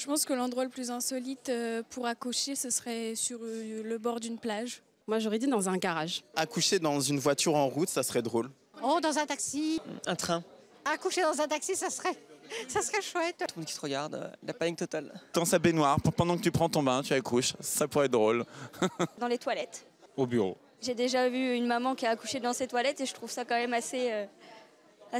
Je pense que l'endroit le plus insolite pour accoucher, ce serait sur le bord d'une plage. Moi, j'aurais dit dans un garage. Accoucher dans une voiture en route, ça serait drôle. Oh, dans un taxi. Un train. Accoucher dans un taxi, ça serait chouette. Tout le monde qui te regarde, la panique totale. Dans sa baignoire, pendant que tu prends ton bain, tu accouches. Ça pourrait être drôle. Dans les toilettes. Au bureau. J'ai déjà vu une maman qui a accouché dans ses toilettes et je trouve ça quand même assez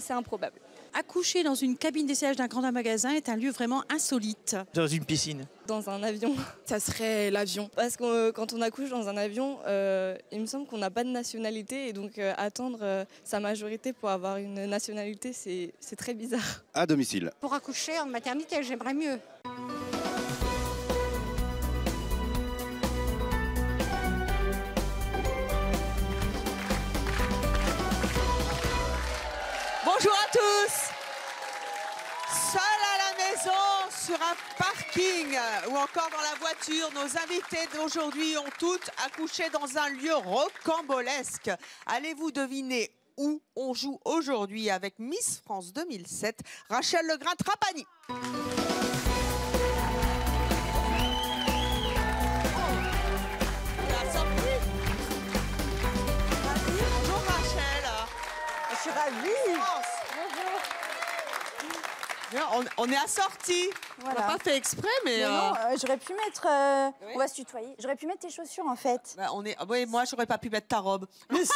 improbable. Accoucher dans une cabine d'essayage d'un grand magasin est un lieu vraiment insolite. Dans une piscine. Dans un avion. Ça serait l'avion. Parce que quand on accouche dans un avion, il me semble qu'on n'a pas de nationalité et donc attendre sa majorité pour avoir une nationalité, c'est très bizarre. À domicile. Pour accoucher en maternité, j'aimerais mieux. Bonjour à tous. Seul à la maison, sur un parking ou encore dans la voiture, nos invités d'aujourd'hui ont toutes accouché dans un lieu rocambolesque. Allez-vous deviner où on joue aujourd'hui avec Miss France 2007, Rachel Legrain-Trapani. Bonjour Rachel. Je suis ravie. Bien, on est assortis. Voilà. On n'a pas fait exprès, mais... Non, j'aurais pu mettre... Oui. On va se tutoyer. J'aurais pu mettre tes chaussures, en fait. Bah, oui, moi, j'aurais pas pu mettre ta robe. Mais si.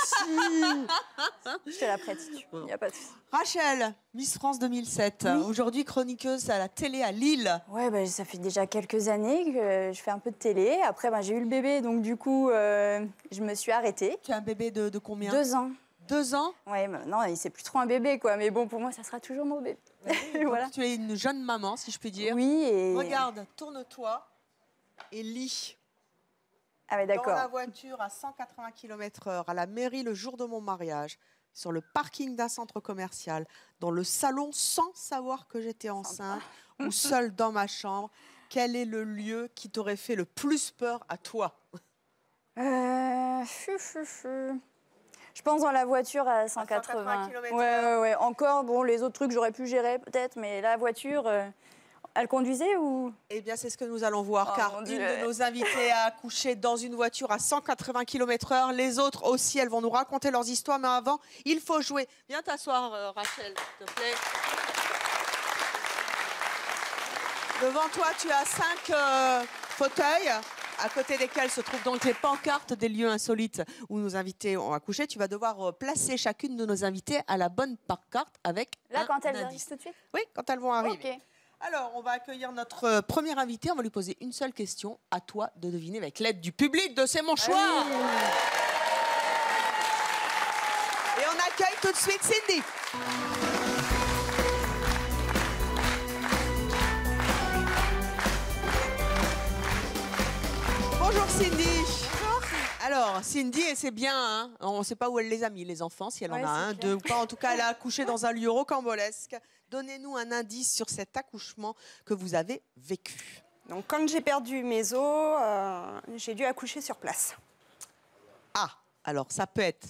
Je te la prête, si tu veux. Il n'y a pas de souci. Rachel, Miss France 2007. Oui. Aujourd'hui, chroniqueuse à la télé à Lille. Ouais, bah, ça fait déjà quelques années que je fais un peu de télé. Après, j'ai eu le bébé, donc du coup, je me suis arrêtée. Tu as un bébé de combien? 2 ans. 2 ans? Ouais, non, c'est plus trop un bébé, quoi. Mais bon, pour moi, ça sera toujours mon bébé. Oui, voilà. Tu es une jeune maman, si je puis dire. Oui, et... Regarde, tourne-toi et lis. Ah ouais, d'accord. Dans la voiture à 180 km/h, à la mairie le jour de mon mariage, sur le parking d'un centre commercial, dans le salon sans savoir que j'étais enceinte, ou seule dans ma chambre, quel est le lieu qui t'aurait fait le plus peur à toi? Je pense dans la voiture à 180 km/h. Ouais. Encore, bon, les autres trucs, j'aurais pu gérer peut-être, mais la voiture, elle conduisait ou... Eh bien, c'est ce que nous allons voir, car une de nos invitées a accouché dans une voiture à 180 km/h. Les autres aussi, elles vont nous raconter leurs histoires, mais avant, il faut jouer. Viens t'asseoir, Rachel, s'il te plaît. Devant toi, tu as 5 fauteuils, à côté desquels se trouvent donc les pancartes des lieux insolites où nos invités ont accouché. Tu vas devoir placer chacune de nos invités à la bonne pancarte avec Là, quand elles indice. arrivent tout de suite? Oui, quand elles vont arriver. Okay. Alors, on va accueillir notre première invitée. On va lui poser une seule question. À toi de deviner avec l'aide du public de C'est mon choix. Et on accueille tout de suite Cindy. Bonjour Cindy. Bonjour. Alors, Cindy, et c'est bien, hein, on ne sait pas où elle les a mis, les enfants, si elle en a un, 2 ou pas. En tout cas, elle a accouché dans un lieu rocambolesque. Donnez-nous un indice sur cet accouchement que vous avez vécu. Donc, quand j'ai perdu mes os, j'ai dû accoucher sur place. Ah, alors ça peut être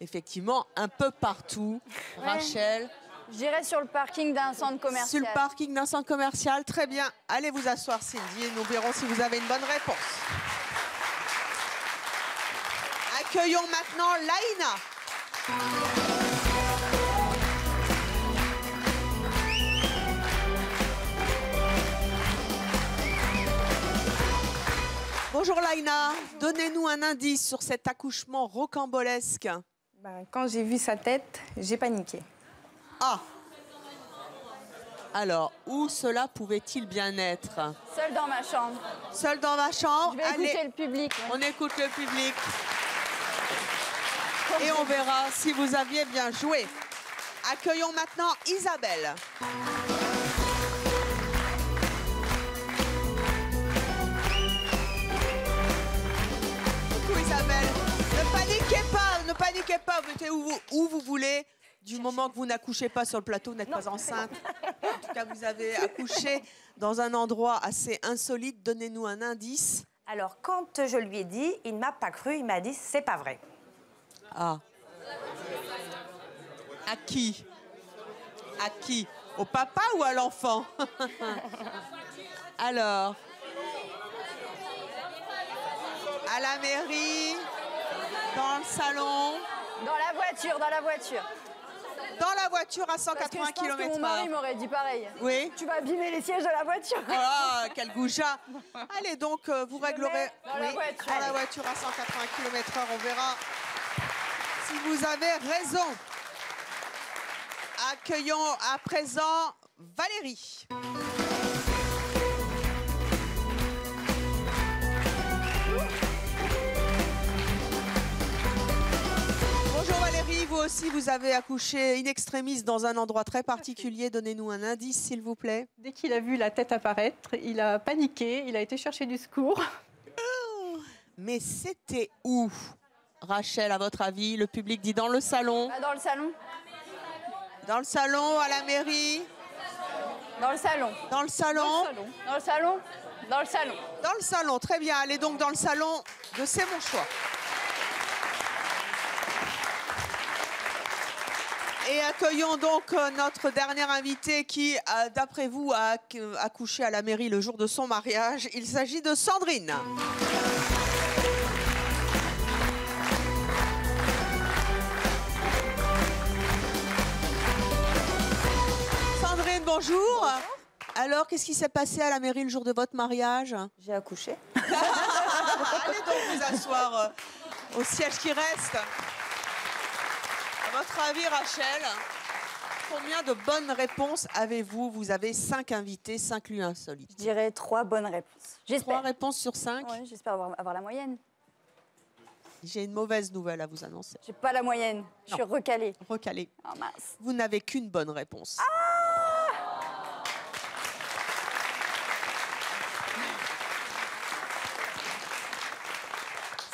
effectivement un peu partout. Ouais. Rachel? Je dirais sur le parking d'un centre commercial. Sur le parking d'un centre commercial, très bien. Allez vous asseoir, Cindy, et nous verrons si vous avez une bonne réponse. Accueillons maintenant Laïna. Bonjour Laïna, donnez-nous un indice sur cet accouchement rocambolesque. Quand j'ai vu sa tête, j'ai paniqué. Ah. Alors, où cela pouvait-il bien être? Seule dans ma chambre. Seule dans ma chambre. Je vais écouter le public. Ouais. On écoute le public. Et on verra si vous aviez bien joué. Accueillons maintenant Isabelle. Coucou Isabelle. Ne paniquez pas, vous mettez où vous voulez. Du moment que vous n'accouchez pas sur le plateau, vous n'êtes pas enceinte. En tout cas, vous avez accouché dans un endroit assez insolite. Donnez-nous un indice. Alors, quand je lui ai dit, il ne m'a pas cru, il m'a dit, c'est pas vrai. Ah. À qui? À qui? Au papa ou à l'enfant? Alors, à la mairie, dans le salon. Dans la voiture, dans la voiture. Dans la voiture à 180 km/h. Parce que mon mari m'aurait dit pareil. Oui. Tu vas abîmer les sièges de la voiture. Oh, quel goujat. Allez, donc, vous réglerez dans la voiture. dans la voiture à 180 km/h. On verra si vous avez raison. Accueillons à présent Valérie. Bonjour Valérie, vous aussi vous avez accouché in extremis dans un endroit très particulier. Donnez-nous un indice s'il vous plaît. Dès qu'il a vu la tête apparaître, il a paniqué, il a été chercher du secours. Mais c'était où, Rachel, à votre avis? Le public dit dans le salon. Dans le salon. Dans le salon, à la mairie. Dans le salon. Dans le salon. Dans le salon. Dans le salon. Dans le salon, très bien. Allez donc dans le salon de C'est mon choix. Et accueillons donc notre dernière invitée qui, d'après vous, a accouché à la mairie le jour de son mariage. Il s'agit de Sandrine. Sandrine, bonjour. Alors, qu'est-ce qui s'est passé à la mairie le jour de votre mariage? J'ai accouché. Allez donc vous asseoir au siège qui reste. À votre avis, Rachel, combien de bonnes réponses avez-vous? Vous avez 5 invités, 5 lieux insolites. Je dirais 3 bonnes réponses. J'espère. 3 réponses sur 5? Oui, j'espère avoir la moyenne. J'ai une mauvaise nouvelle à vous annoncer. J'ai pas la moyenne. Je suis recalée. Recalée. Oh mince. Vous n'avez qu'une bonne réponse.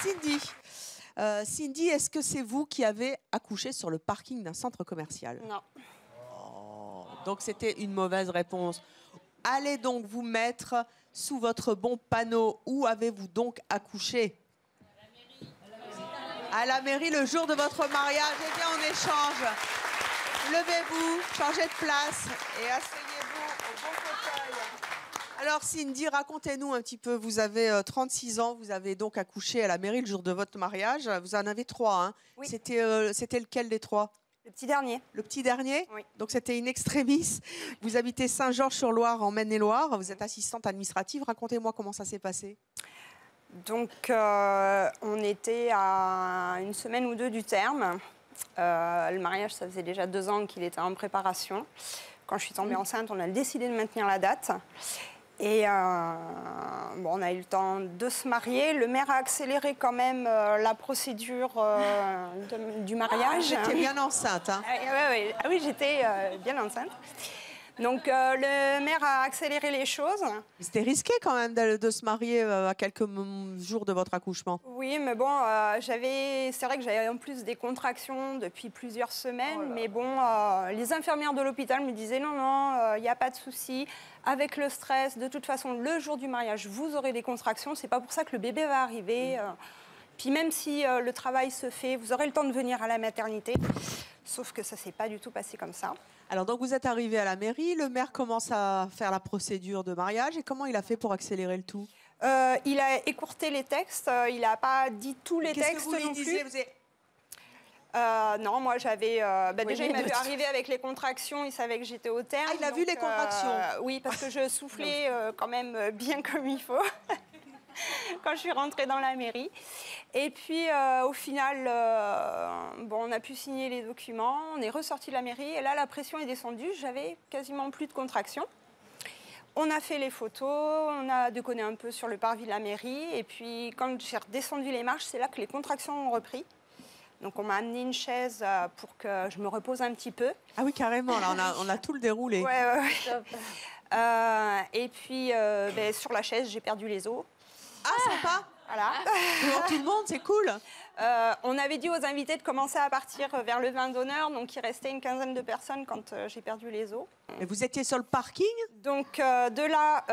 Cindy. Cindy, est-ce que c'est vous qui avez accouché sur le parking d'un centre commercial? Non. Oh, donc c'était une mauvaise réponse. Allez donc vous mettre sous votre bon panneau. Où avez-vous donc accouché? À la mairie le jour de votre mariage. Eh bien, on échange. Levez-vous, changez de place et asseyez-vous au bon fauteuil. Alors Cindy, racontez-nous un petit peu. Vous avez 36 ans, vous avez donc accouché à la mairie le jour de votre mariage. Vous en avez 3, hein? Oui. C'était lequel des 3? Le petit dernier. Le petit dernier? Oui. Donc c'était in extremis. Vous habitez Saint-Georges-sur-Loire en Maine-et-Loire. Vous êtes assistante administrative. Racontez-moi comment ça s'est passé. Donc, on était à une semaine ou 2 du terme. Le mariage, ça faisait déjà 2 ans qu'il était en préparation. Quand je suis tombée enceinte, on a décidé de maintenir la date. Et bon, on a eu le temps de se marier. Le maire a accéléré quand même la procédure du mariage. J'étais bien enceinte. Hein. Ah oui, j'étais bien enceinte. Donc le maire a accéléré les choses. C'était risqué quand même de se marier à quelques jours de votre accouchement. Oui, mais bon, c'est vrai que j'avais en plus des contractions depuis plusieurs semaines. Mais bon, les infirmières de l'hôpital me disaient non, il n'y a pas de souci. Avec le stress, de toute façon, le jour du mariage, vous aurez des contractions. C'est pas pour ça que le bébé va arriver. Puis même si le travail se fait, vous aurez le temps de venir à la maternité. Sauf que ça ne s'est pas du tout passé comme ça. Alors donc vous êtes arrivé à la mairie, le maire commence à faire la procédure de mariage. Et comment il a fait pour accélérer le tout? Il a écourté les textes, il n'a pas dit tous les textes que vous non disiez, plus. Non, moi j'avais... déjà, il m'a vu arriver avec les contractions, il savait que j'étais au terme. Ah, il a vu les contractions? Oui, parce que je soufflais quand même bien comme il faut quand je suis rentrée dans la mairie. Et puis, au final, bon, on a pu signer les documents, on est ressorti de la mairie, et là, la pression est descendue, j'avais quasiment plus de contractions. On a fait les photos, on a déconné un peu sur le parvis de la mairie, et puis quand j'ai redescendu les marches, c'est là que les contractions ont repris. Donc on m'a amené une chaise pour que je me repose un petit peu. Ah oui, carrément, là on a tout le déroulé. Ouais. Et puis sur la chaise, j'ai perdu les os. Ah, sympa. Voilà. Pour tout le monde, c'est cool. On avait dit aux invités de commencer à partir vers le vin d'honneur, donc il restait une quinzaine de personnes quand j'ai perdu les os. Et vous étiez sur le parking? Donc de là,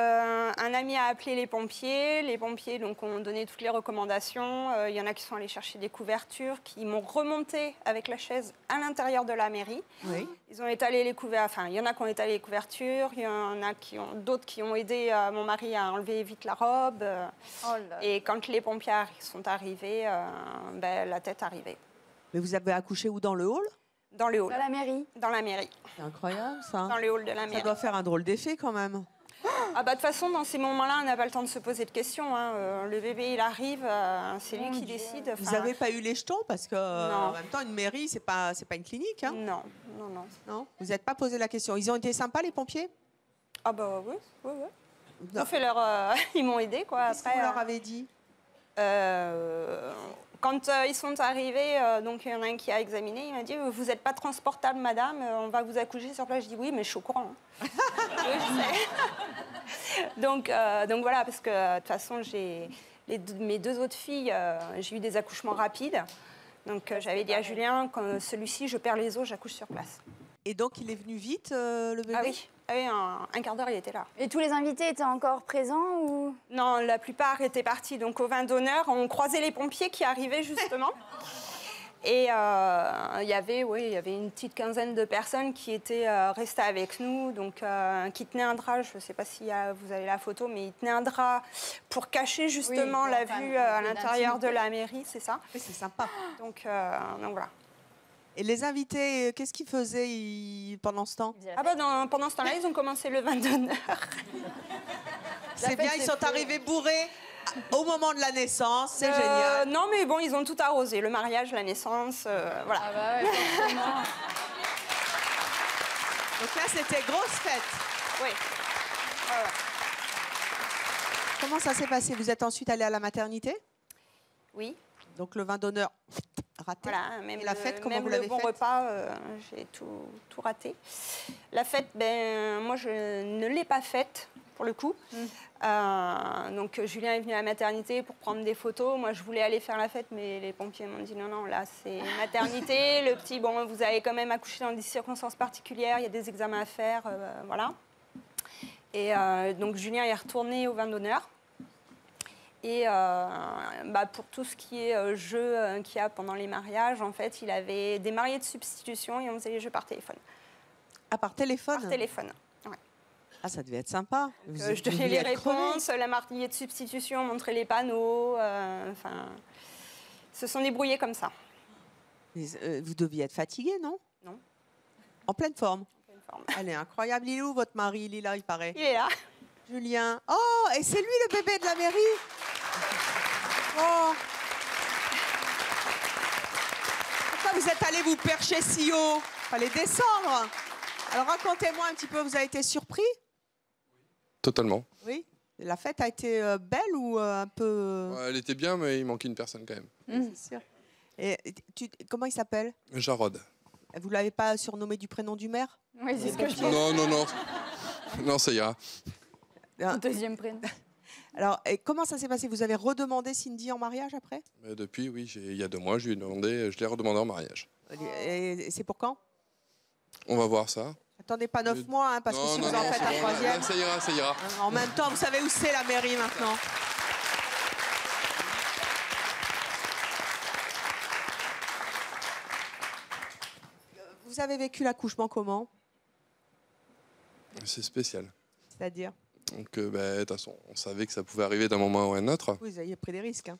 un ami a appelé les pompiers. Les pompiers donc, ont donné toutes les recommandations. Il y en a qui sont allés chercher des couvertures, qui m'ont remonté avec la chaise à l'intérieur de la mairie. Oui. Ils ont étalé les couvertures, enfin il y en a qui ont étalé les couvertures, il y en a d'autres qui ont aidé mon mari à enlever vite la robe. Et quand les pompiers sont arrivés, la tête arrivait. Mais vous avez accouché où, dans le hall? Dans le hall. Dans la mairie. Dans la mairie. C'est incroyable, ça. Dans le hall de la mairie. Ça doit faire un drôle d'effet, quand même. Ah bah de toute façon, dans ces moments-là, on n'a pas le temps de se poser de questions. Hein. Le bébé, il arrive, c'est lui qui décide. Vous n'avez pas eu les jetons? Parce que, en Non. même temps, une mairie, c'est pas une clinique. Hein. Non, non, non. Non. Vous n'êtes pas posé la question. Ils ont été sympas, les pompiers? Ah bah oui, oui, oui. Ils ont fait ils m'ont aidé, quoi. Qu'est-ce que vous leur avez dit? Quand ils sont arrivés, donc il y en a un qui a examiné, il m'a dit « Vous n'êtes pas transportable, madame, on va vous accoucher sur place. » Je dis « Oui, mais je suis au courant. » Oui, je sais. donc voilà, parce que de toute façon, mes deux autres filles, j'ai eu des accouchements rapides. Donc j'avais dit à Julien, quand celui-ci, je perds les os, j'accouche sur place. Et donc, il est venu vite, le bébé? Ah oui, un quart d'heure, il était là. Et tous les invités étaient encore présents ou... Non, la plupart étaient partis. Donc au vin d'honneur, on croisait les pompiers qui arrivaient justement. Et il y avait une petite quinzaine de personnes qui étaient restées avec nous, donc qui tenaient un drap. Je ne sais pas si vous avez la photo, mais ils tenaient un drap pour cacher justement la vue à l'intérieur de la mairie, c'est ça. Oui, c'est sympa. Donc voilà. Et les invités, qu'est-ce qu'ils faisaient pendant ce temps? Ah bah pendant ce temps-là, ils ont commencé le vin d'honneur. C'est bien, ils sont arrivés bourrés au moment de la naissance, c'est génial. Non, mais bon, ils ont tout arrosé, le mariage, la naissance, voilà. Ah bah ouais, forcément. Donc là, c'était grosse fête. Oui. Ouais, ouais. Comment ça s'est passé? Vous êtes ensuite allé à la maternité? Oui. Donc le vin d'honneur raté. Voilà, même et la fête, comment même vous l'avez le bon faite? repas, j'ai tout raté. La fête, moi, je ne l'ai pas faite, pour le coup. Donc Julien est venu à la maternité pour prendre des photos. Moi, je voulais aller faire la fête, mais les pompiers m'ont dit non, là, c'est maternité. Le petit, bon, vous avez quand même accouché dans des circonstances particulières, il y a des examens à faire, voilà. Et donc Julien est retourné au vin d'honneur. Et pour tout ce qui est jeu qu'il y a pendant les mariages, en fait, il avait des mariés de substitution et on faisait les jeux par téléphone. Ah, par téléphone? Par téléphone, ouais. Ah, ça devait être sympa. Je donnais les réponses, la mariée de substitution montrait les panneaux, se sont débrouillés comme ça. Mais, vous deviez être fatigué, non? Non. En pleine forme? En pleine forme. Elle est incroyable. Il est où, votre mari? Il est là, il paraît. Il est là. Julien. Oh, et c'est lui le bébé de la mairie? Oh. Pourquoi vous êtes allé vous percher si haut? Fallait descendre. Alors racontez-moi un petit peu, vous avez été surpris? Totalement. Oui. La fête a été belle ou un peu... Ouais, elle était bien, mais il manquait une personne quand même. C'est sûr. Et comment il s'appelle? Jarod. Vous l'avez pas surnommé du prénom du maire? Oui, c'est ce que je pense. Non. Non, ça ira. Deuxième prénom. Alors, et comment ça s'est passé? Vous avez redemandé Cindy en mariage après? Mais depuis, oui, il y a 2 mois, je l'ai redemandé en mariage. Et c'est pour quand? On va voir ça. Attendez pas 9 mois, hein, parce que si vous en faites un bon, troisième... Ça ira. En même temps, vous savez où c'est la mairie maintenant. Vous avez vécu l'accouchement comment? C'est spécial. C'est-à-dire? Donc, de toute façon, on savait que ça pouvait arriver d'un moment ou à un autre. Vous aviez pris des risques. Hein.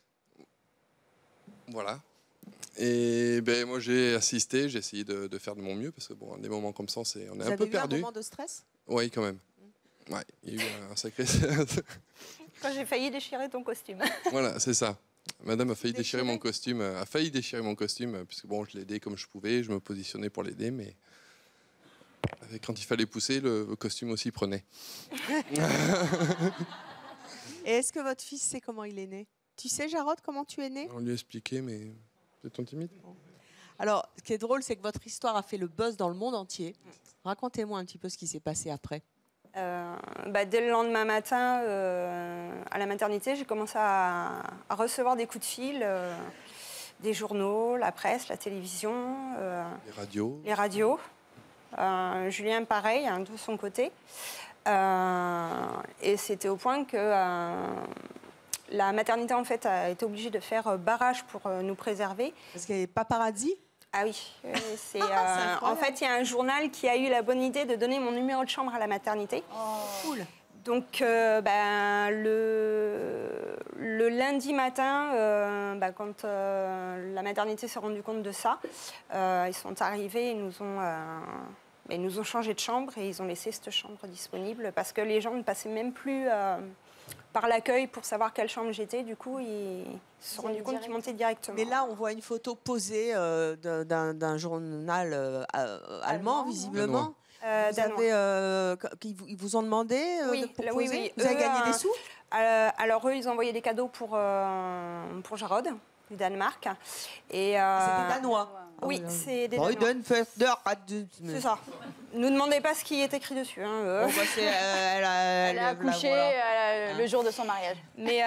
Voilà. Et moi, j'ai assisté, j'ai essayé de faire de mon mieux, parce que bon, des moments comme ça, on est un peu perdu. Vous avez eu un moment de stress? Oui, quand même. Ouais, il y a eu un sacré... Quand j'ai failli déchirer ton costume. Voilà, c'est ça. Madame a failli déchirer mon costume, puisque bon, je l'aidais comme je pouvais, je me positionnais pour l'aider, mais quand il fallait pousser, le costume aussi prenait. Et est-ce que votre fils sait comment il est né? Tu sais, Jarod, comment tu es né? On lui a expliqué, mais c'est timide. Alors, ce qui est drôle, c'est que votre histoire a fait le buzz dans le monde entier. Racontez-moi un petit peu ce qui s'est passé après. Dès le lendemain matin, à la maternité, j'ai commencé à recevoir des coups de fil des journaux, la presse, la télévision. Les radios. Julien, pareil, hein, de son côté. Et c'était au point que la maternité, en fait, a été obligée de faire barrage pour nous préserver. Parce qu'il y avait paparazzi. Ah oui, en fait, il y a un journal qui a eu la bonne idée de donner mon numéro de chambre à la maternité. Cool. Donc, le lundi matin, quand la maternité s'est rendue compte de ça, ils sont arrivés, ils nous ont changé de chambre et ils ont laissé cette chambre disponible parce que les gens ne passaient même plus par l'accueil pour savoir quelle chambre j'étais. Du coup, ils se sont rendus compte qu'ils montaient directement. Mais là, on voit une photo posée d'un journal allemand, visiblement. Ils vous ont demandé pour poser. Vous avez gagné des sous? Alors eux, ils ont envoyé des cadeaux pour Jarod, du Danemark. C'est des Danois. Oui, c'est des Danois. C'est ça. Ne nous demandez pas ce qui est écrit dessus. Hein, Elle a accouché le jour de son mariage. Mais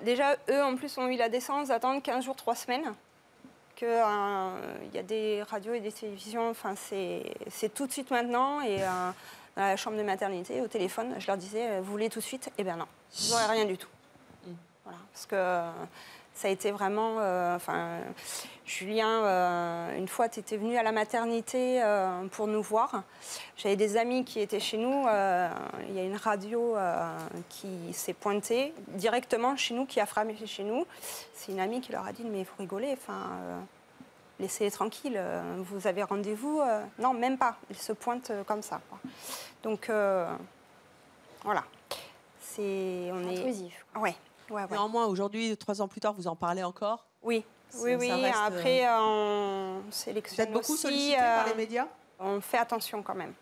déjà, eux, en plus, ont eu la décence d'attendre 15 jours, 3 semaines. Il y a des radios et des télévisions, enfin, c'est tout de suite maintenant. Et dans la chambre de maternité, au téléphone, je leur disais, vous voulez tout de suite? Eh bien non, vous n'aurez rien du tout. Voilà, parce que ça a été vraiment... Julien, une fois, tu étais venu à la maternité pour nous voir. J'avais des amis qui étaient chez nous. Il y a une radio qui s'est pointée directement chez nous, qui a frappé chez nous. C'est une amie qui leur a dit, mais vous rigolez, laissez-les tranquilles, vous avez rendez-vous. Non, même pas. Ils se pointent comme ça, quoi. Donc, voilà. On est intrusif. Ouais. Néanmoins, aujourd'hui, 3 ans plus tard, vous en parlez encore? Oui. Oui. Après, on sélectionne. Vous êtes beaucoup aussi, sollicité par les médias? On fait attention quand même.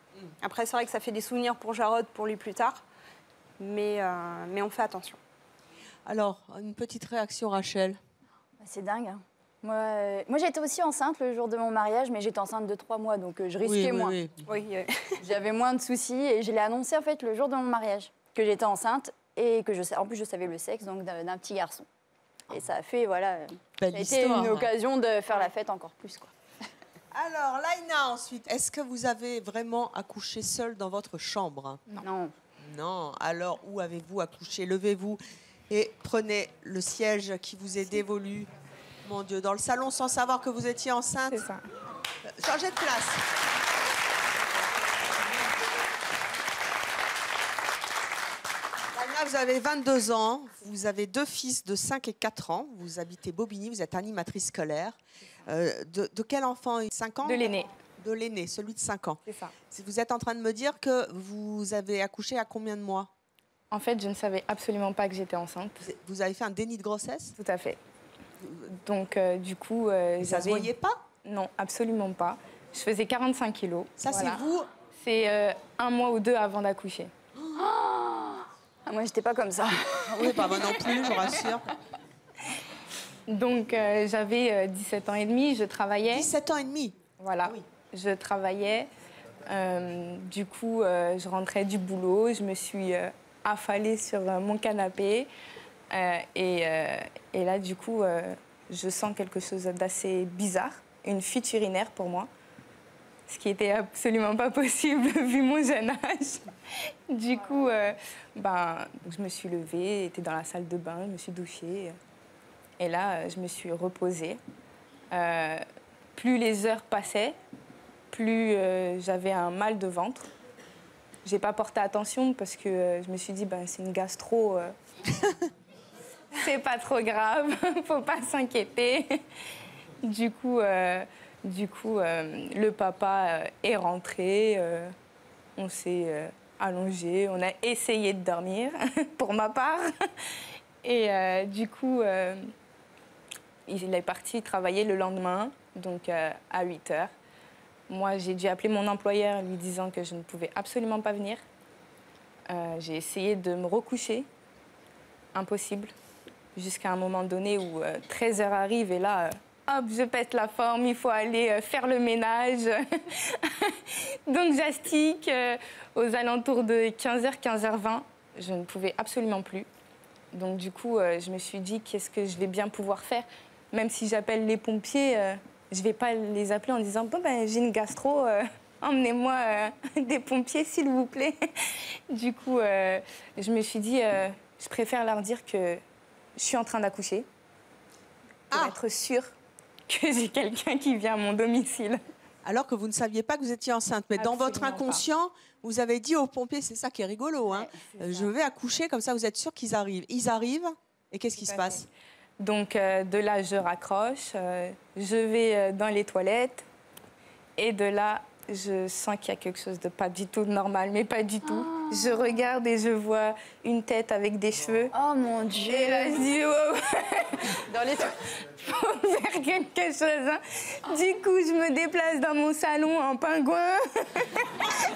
Après, c'est vrai que ça fait des souvenirs pour Jarod, pour lui plus tard. Mais on fait attention. Alors, une petite réaction, Rachel? C'est dingue. Hein. Moi j'étais aussi enceinte le jour de mon mariage, mais j'étais enceinte de 3 mois, donc je risquais moins. Oui. J'avais moins de soucis et je l'ai annoncé en fait le jour de mon mariage, que j'étais enceinte et que en plus je savais le sexe donc d'un petit garçon. Et ça a fait, ça a été une occasion de faire la fête encore plus, quoi. Alors, Laïna, ensuite, est-ce que vous avez vraiment accouché seule dans votre chambre? Non. Non. Alors, où avez-vous accouché? Levez-vous et prenez le siège qui vous est dévolu. Mon Dieu, dans le salon sans savoir que vous étiez enceinte. C'est ça. Changez de place. Laïna, vous avez 22 ans, vous avez 2 fils de 5 et 4 ans, vous habitez Bobigny, vous êtes animatrice scolaire. De quel enfant? 5 ans? De l'aîné. De l'aîné, celui de 5 ans. C'est ça. Vous êtes en train de me dire que vous avez accouché à combien de mois? En fait, je ne savais absolument pas que j'étais enceinte. Vous avez fait un déni de grossesse? Tout à fait. Donc, du coup... ça ne se voyait pas? Non, absolument pas. Je faisais 45 kilos. Ça, voilà. c'est vous? C'est 1 mois ou 2 avant d'accoucher. Moi, j'étais pas comme ça. Oui, pas moi non plus, je vous rassure. Donc, j'avais 17 ans et demi, je travaillais. 17 ans et demi? Voilà. Oui. Je travaillais. Du coup, je rentrais du boulot. Je me suis affalée sur mon canapé. Et là, du coup, je sens quelque chose d'assez bizarre. Une fuite urinaire pour moi. Ce qui n'était absolument pas possible vu mon jeune âge. Du coup, je me suis levée, j'étais dans la salle de bain, je me suis douchée. Et là, je me suis reposée. Plus les heures passaient, plus j'avais un mal de ventre. Je n'ai pas porté attention parce que je me suis dit, c'est une gastro, c'est pas trop grave, faut pas s'inquiéter. Du coup, le papa est rentré, on s'est allongé, on a essayé de dormir, pour ma part. Et du coup, il est parti travailler le lendemain, donc à 8 h. Moi, j'ai dû appeler mon employeur lui disant que je ne pouvais absolument pas venir. J'ai essayé de me recoucher, impossible, jusqu'à un moment donné où 13 h arrive et là... hop, je pète la forme, il faut aller faire le ménage. Donc j'astique aux alentours de 15 h, 15 h 20. Je ne pouvais absolument plus. Donc du coup, je me suis dit, qu'est-ce que je vais bien pouvoir faire? même si j'appelle les pompiers, je ne vais pas les appeler en disant bon, ben, j'ai une gastro, emmenez-moi des pompiers, s'il vous plaît. Du coup, je me suis dit, je préfère leur dire que je suis en train d'accoucher pour être sûre que j'ai quelqu'un qui vient à mon domicile. Alors que vous ne saviez pas que vous étiez enceinte. Mais dans votre inconscient, vous avez dit aux pompiers, c'est ça qui est rigolo, hein, je vais accoucher, comme ça vous êtes sûr qu'ils arrivent. Ils arrivent, et qu'est-ce qui se passe? Donc de là, je raccroche, je vais dans les toilettes, et de là, je sens qu'il y a quelque chose de pas du tout normal, mais pas du tout. Je regarde et je vois une tête avec des cheveux. Oh mon Dieu! Et là, je dis, oh, dans les faut faire quelque chose. Hein. Du coup, je me déplace dans mon salon en pingouin.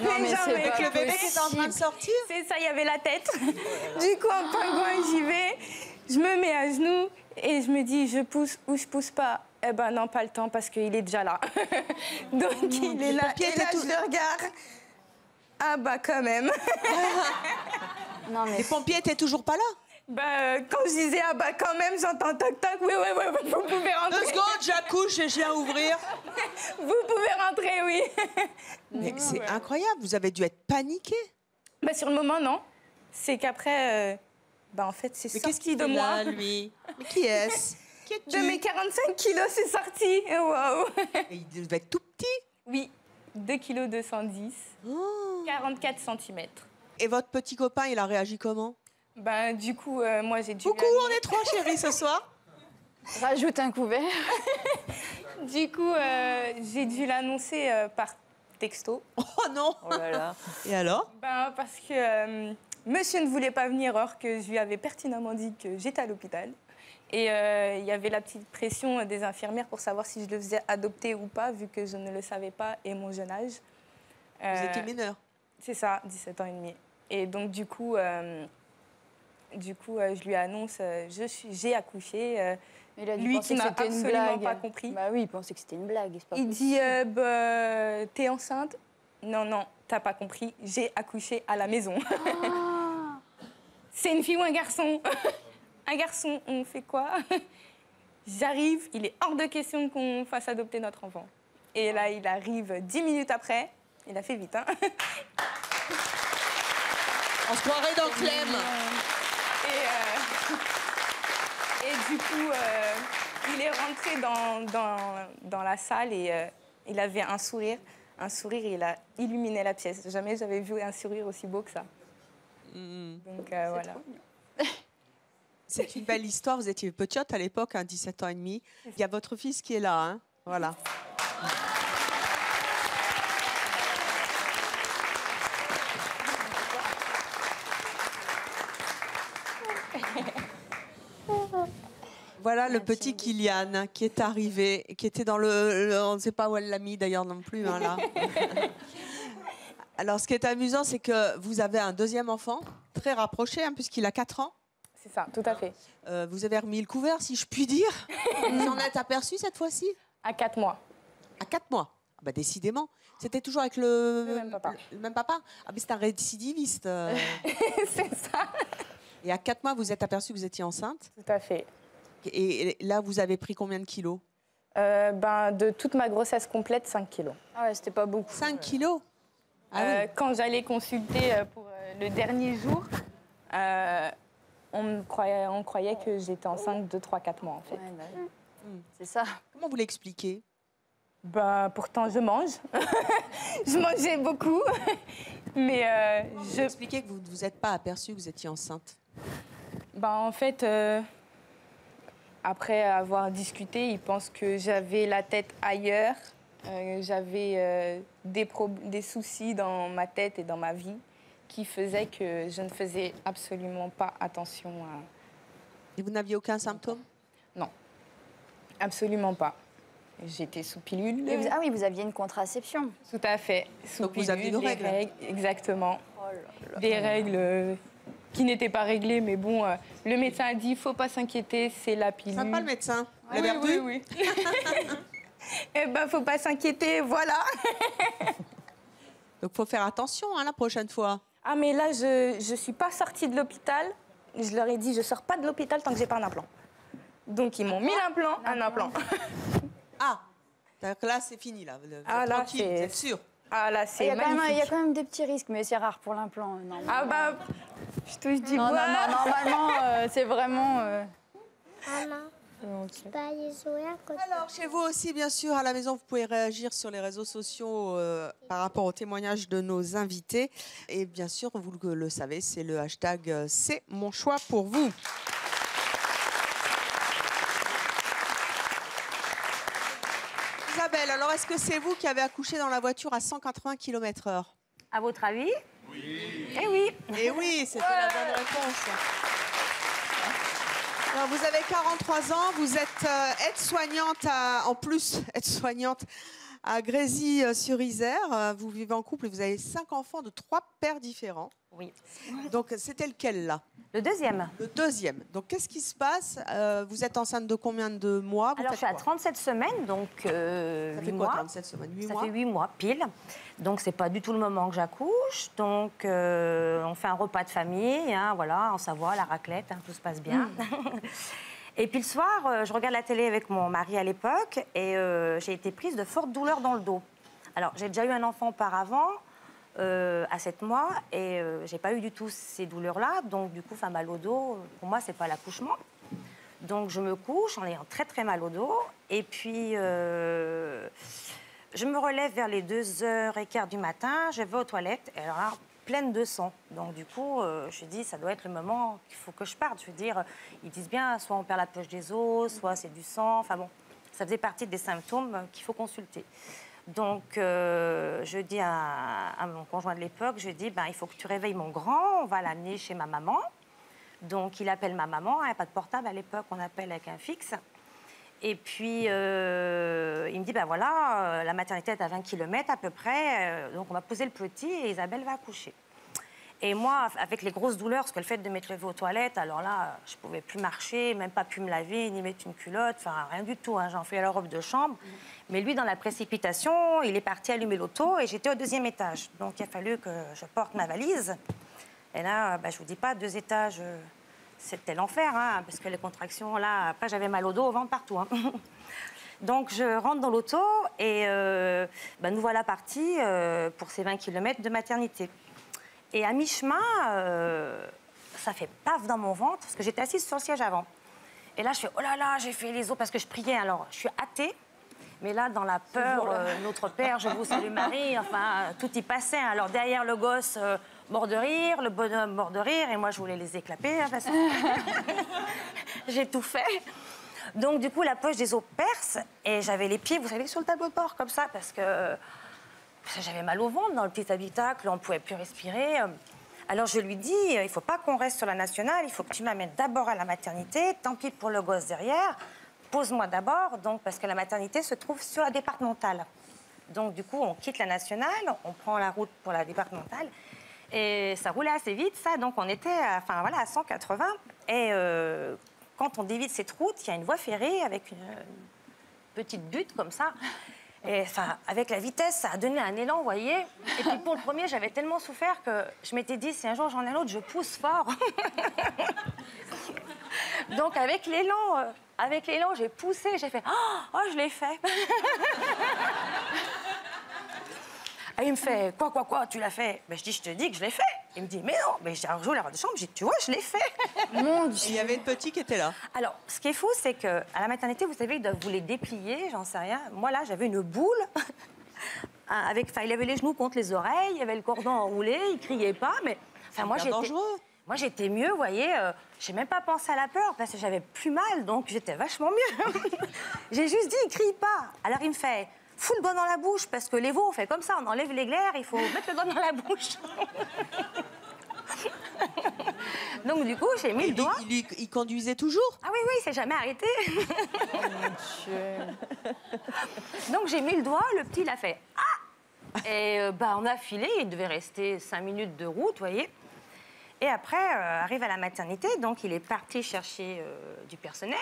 Non, mais c'est avec le bébé qui est en train de sortir? C'est ça, il y avait la tête. Du coup, en pingouin, j'y vais. Je me mets à genoux et je me dis, je pousse ou je pousse pas. Eh ben non, pas le temps parce qu'il est déjà là. Donc il est là. Et là, je le regarde. Ah bah quand même. Non, mais les pompiers étaient toujours pas là? Bah, quand je disais ah bah quand même, j'entends tac tac. Oui, vous pouvez rentrer. 2 secondes, j'accouche et je viens ouvrir. Vous pouvez rentrer, oui. Mais c'est incroyable, vous avez dû être paniqué. Bah sur le moment, non. C'est qu'après, bah en fait, c'est sorti de moi. Là, lui. Mais qui est-ce? De mes 45 kilos, c'est sorti. Waouh. Il devait être tout petit. Oui, 2 kg 210, 44 cm. Et votre petit copain, il a réagi comment? Ben, du coup, moi, j'ai dû... Coucou, on est 3 chéris ce soir. Rajoute un couvert. Du coup, j'ai dû l'annoncer par texto. Oh non. Oh là là. Et alors? Ben, parce que monsieur ne voulait pas venir, or que je lui avais pertinemment dit que j'étais à l'hôpital. Et il y avait la petite pression des infirmières pour savoir si je le faisais adopter ou pas, vu que je ne le savais pas et mon jeune âge. Vous étiez mineur? C'est ça, 17 ans et demi. Et donc, du coup, je lui annonce, j'ai accouché. Il a dû lui penser qui que n'a c'était une absolument blague. pas compris. Bah oui, il pensait que c'était une blague. Pas il possible. dit, t'es enceinte? Non, t'as pas compris, j'ai accouché à la maison. C'est une fille ou un garçon? Un garçon, on fait quoi? J'arrive, il est hors de question qu'on fasse adopter notre enfant. Et là, il arrive 10 minutes après. Il a fait vite, hein. On se croirait dans Clem. Et du coup, il est rentré dans la salle et il avait un sourire. Un sourire, il a illuminé la pièce. Jamais j'avais vu un sourire aussi beau que ça. Donc voilà. C'est une belle histoire. Vous étiez petite à l'époque, 17 ans et demi. Il y a votre fils qui est là. Hein, voilà. Voilà le petit Kylian qui est arrivé, qui était dans on ne sait pas où elle l'a mis d'ailleurs non plus. Hein, là. Alors ce qui est amusant, c'est que vous avez un deuxième enfant, très rapproché, hein, puisqu'il a 4 ans. C'est ça, tout à fait. Vous avez remis le couvert, si je puis dire. Vous en êtes aperçu cette fois-ci? À 4 mois. À 4 mois. Ah bah, décidément. C'était toujours avec le même papa. Le même papa. Ah mais c'est un récidiviste. C'est ça. Et à 4 mois, vous êtes aperçu que vous étiez enceinte? Tout à fait. Et là, vous avez pris combien de kilos? De toute ma grossesse complète, 5 kilos. Ah ouais, c'était pas beaucoup. 5 kilos? Ah oui. Quand j'allais consulter pour le dernier jour, on croyait que j'étais enceinte de 3-4 mois, en fait. Ouais, bah, c'est ça. Comment vous l'expliquez? Pourtant, je mange. Je mangeais beaucoup. Mais je... expliquez que vous ne vous êtes pas aperçu que vous étiez enceinte. En fait, après avoir discuté, ils pensent que j'avais la tête ailleurs. J'avais des soucis dans ma tête et dans ma vie qui faisaient que je ne faisais absolument pas attention à... Et vous n'aviez aucun symptôme? Non, absolument pas. J'étais sous pilule. Ah oui, vous aviez une contraception. Tout à fait. Sous Donc pilule, vous aviez nos règles. Exactement. Oh là là. Des règles qui n'étaient pas réglées, mais bon, le médecin a dit, il ne faut pas s'inquiéter, c'est la pilule. Sympa le médecin. Oui, oui. Eh ben, faut pas s'inquiéter, voilà. Donc faut faire attention hein, la prochaine fois. Ah mais là, je suis pas sortie de l'hôpital. Je leur ai dit, je sors pas de l'hôpital tant que j'ai pas un implant. Donc, ils m'ont mis un implant. Ah, donc là, c'est fini, là. Ah, là, tranquille, vous êtes sûr? Ah, là, c'est Il y a magnifique. quand même des petits risques, mais c'est rare pour l'implant. Ah, bah, je touche du non, bois. non, normalement, c'est vraiment... Alors, chez vous aussi, bien sûr, à la maison, vous pouvez réagir sur les réseaux sociaux par rapport aux témoignages de nos invités. Et bien sûr, vous le savez, c'est le hashtag C'est mon choix pour vous. Isabelle, alors est-ce que c'est vous qui avez accouché dans la voiture à 180 km/h? À votre avis? Oui. Eh oui. Eh oui, c'était la bonne réponse. Alors, vous avez 43 ans, vous êtes aide-soignante, en plus aide-soignante à Grésy-sur-Isère. Vous vivez en couple et vous avez 5 enfants de 3 pères différents. Oui. Donc, c'était lequel, là? Le deuxième. Le deuxième. Donc, qu'est-ce qui se passe? Vous êtes enceinte de combien de mois? Alors, je suis à 37 semaines, donc ça fait 8 quoi, mois. 37 semaines? 8 ça mois? fait 8 mois, pile. Donc, c'est pas du tout le moment que j'accouche. Donc, on fait un repas de famille, hein, voilà, en Savoie, la raclette, hein, tout se passe bien. Et puis, le soir, je regarde la télé avec mon mari à l'époque et j'ai été prise de fortes douleurs dans le dos. Alors, j'ai déjà eu un enfant auparavant, à 7 mois, et j'ai pas eu du tout ces douleurs-là. Donc, du coup, mal au dos, pour moi, c'est pas l'accouchement. Donc, je me couche en ayant très, très mal au dos. Et puis, je me relève vers les 2h15 du matin. Je vais aux toilettes, et alors là, pleine de sang. Donc, du coup, je dis, ça doit être le moment qu'il faut que je parte. Je veux dire, ils disent bien, soit on perd la poche des os, soit c'est du sang. Enfin bon, ça faisait partie des symptômes qu'il faut consulter. Donc, je dis à mon conjoint de l'époque, je dis, il faut que tu réveilles mon grand, on va l'amener chez ma maman. Donc, il appelle ma maman, il n'y a pas de portable à l'époque, on appelle avec un fixe. Et puis, il me dit, voilà, la maternité est à 20 km à peu près, donc on va poser le petit et Isabelle va accoucher. Et moi, avec les grosses douleurs, parce que le fait de m'être levée aux toilettes, alors là, je ne pouvais plus marcher, même pas plus me laver, ni mettre une culotte, enfin rien du tout, hein, j'en fais à la robe de chambre. Mais lui, dans la précipitation, il est parti allumer l'auto et j'étais au 2e étage. Donc il a fallu que je porte ma valise. Et là, je ne vous dis pas, 2 étages, c'était l'enfer, hein, parce que les contractions, là, après j'avais mal au dos, au ventre, partout. Hein. Donc je rentre dans l'auto et nous voilà partis pour ces 20 km de maternité. Et à mi-chemin, ça fait paf dans mon ventre, parce que j'étais assise sur le siège avant. Et là, je fais, oh là là, j'ai fait les os, parce que je priais. Alors, je suis athée, mais là, dans la peur, notre Père, je vous salue Marie, enfin, tout y passait. Alors, derrière le gosse, mort de rire, le bonhomme mort de rire, et moi, je voulais les éclaper, hein, parce que j'ai tout fait. Donc, du coup, la poche des os perce, et j'avais les pieds, vous savez, sur le tableau de bord, comme ça, parce que j'avais mal au ventre dans le petit habitacle, on ne pouvait plus respirer. Alors je lui dis, il ne faut pas qu'on reste sur la nationale, il faut que tu m'amènes d'abord à la maternité, tant pis pour le gosse derrière, pose-moi d'abord, donc parce que la maternité se trouve sur la départementale. Donc du coup, on quitte la nationale, on prend la route pour la départementale, et ça roulait assez vite, ça, donc on était à 180, et quand on dévide cette route, il y a une voie ferrée avec une petite butte comme ça. Et avec la vitesse, ça a donné un élan, vous voyez. Et puis pour le premier, j'avais tellement souffert que je m'étais dit, si un jour j'en ai un autre, je pousse fort. Donc avec l'élan, j'ai poussé, j'ai fait, oh, je l'ai fait. Et il me fait, quoi, tu l'as fait? Je dis, je te dis que je l'ai fait. Il me dit, mais non, mais j'ai rejoué la robe de chambre, je dis, tu vois, je l'ai fait. Mon Dieu. Il y avait une petite qui était là. Alors, ce qui est fou, c'est qu'à la maternité, vous savez, ils doivent vous les déplier, j'en sais rien. Moi, là, j'avais une boule. Il avait les genoux contre les oreilles, il y avait le cordon enroulé, il criait pas, mais... moi, dangereux. Moi, j'étais mieux, vous voyez. J'ai même pas pensé à la peur, parce que j'avais plus mal, donc j'étais vachement mieux. J'ai juste dit, il crie pas. Alors, il me fait... Fous le doigt dans la bouche, parce que les veaux, on fait comme ça, on enlève les glaires, il faut mettre le doigt dans la bouche. Donc, du coup, j'ai mis le doigt. Il conduisait toujours? Ah oui, il s'est jamais arrêté. Donc, j'ai mis le doigt, le petit, il a fait « Ah !» Et on a filé, il devait rester 5 minutes de route, vous voyez. Et après, arrive à la maternité, donc il est parti chercher du personnel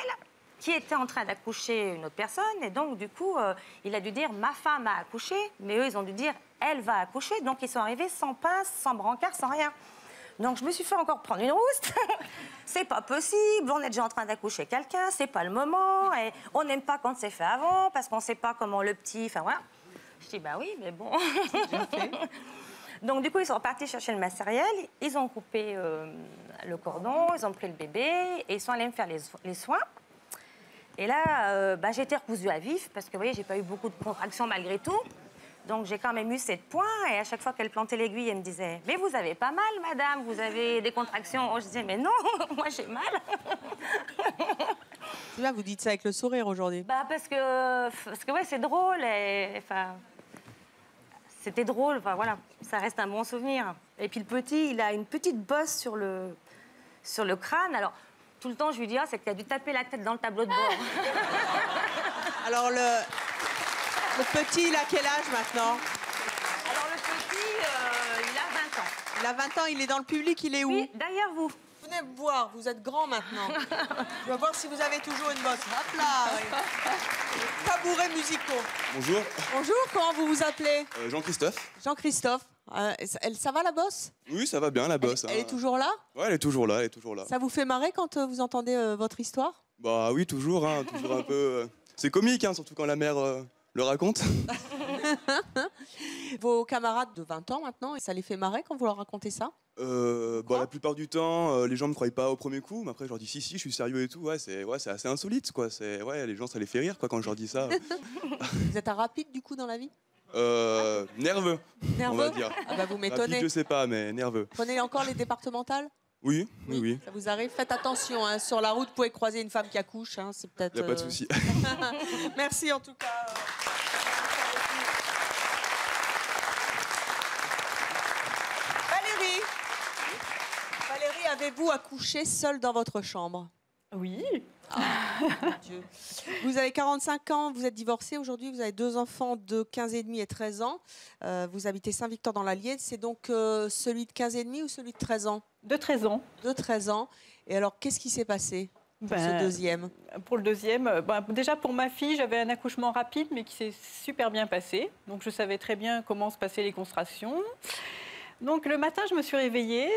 qui était en train d'accoucher une autre personne. Et donc, du coup, il a dû dire « ma femme a accouché », mais eux, ils ont dû dire « elle va accoucher ». Donc, ils sont arrivés sans pince, sans brancard, sans rien. Donc je me suis fait encore prendre une rouste. C'est pas possible, on est déjà en train d'accoucher quelqu'un, c'est pas le moment. Et on n'aime pas quand c'est fait avant parce qu'on sait pas comment le petit... Enfin voilà. Je dis bah oui, mais bon. Donc du coup, ils sont repartis chercher le matériel, ils ont coupé le cordon, ils ont pris le bébé et ils sont allés me faire les soins. Et là, j'ai été recousue à vif parce que vous voyez, j'ai pas eu beaucoup de contractions malgré tout. Donc j'ai quand même eu 7 points et à chaque fois qu'elle plantait l'aiguille, elle me disait « Mais vous avez pas mal, madame, vous avez des contractions ». Je disais « Mais non, moi j'ai mal ». Là, vous dites ça avec le sourire aujourd'hui. Bah parce que ouais, c'est drôle et enfin c'était drôle, enfin voilà, ça reste un bon souvenir. Et puis le petit, il a une petite bosse sur le crâne. Alors tout le temps, je lui dis « Ah, c'est qu'il a dû taper la tête dans le tableau de bord ». Alors le petit, il a quel âge maintenant? Alors le petit, il a 20 ans. Il a 20 ans, il est dans le public, il est où? Oui, derrière vous. Venez me voir, vous êtes grand maintenant. Je vais voir si vous avez toujours une bosse. Hop là. Tabourets musicaux. Bonjour. Bonjour, comment vous vous appelez? Jean-Christophe. Jean-Christophe. Ça va la bosse? Oui, ça va bien la bosse. Elle est toujours là? Ouais, elle est toujours là, elle est toujours là. Ça vous fait marrer quand vous entendez votre histoire? Bah oui, toujours, hein, toujours un peu... C'est comique, hein, surtout quand la mère le raconte. Vos camarades de 20 ans maintenant, ça les fait marrer quand vous leur racontez ça? La plupart du temps, les gens me croient pas au premier coup, mais après je leur dis si, je suis sérieux et tout. Ouais, c'est assez insolite, quoi. Ouais, les gens, ça les fait rire, quoi, quand je leur dis ça. Vous êtes un rapide du coup dans la vie? Nerveux, on va dire. Ah bah vous m'étonnez. Rapide, je sais pas, mais nerveux. Prenez encore les départementales? Oui. Ça vous arrive? Faites attention, hein. Sur la route, vous pouvez croiser une femme qui accouche. Hein. C'est peut-être. Y a pas de souci. Merci en tout cas. Valérie, avez-vous accouché seule dans votre chambre? Oui. Ah, mon Dieu. Vous avez 45 ans, vous êtes divorcée aujourd'hui, vous avez 2 enfants de 15 et demi et 13 ans. Vous habitez Saint-Victor dans l'Allier. C'est donc celui de 15 et demi ou celui de 13 ans? De 13 ans. De 13 ans. Et alors, qu'est-ce qui s'est passé pour ce deuxième? Pour le deuxième, déjà pour ma fille, j'avais un accouchement rapide, mais qui s'est super bien passé. Donc je savais très bien comment se passaient les contractions. Donc le matin, je me suis réveillée,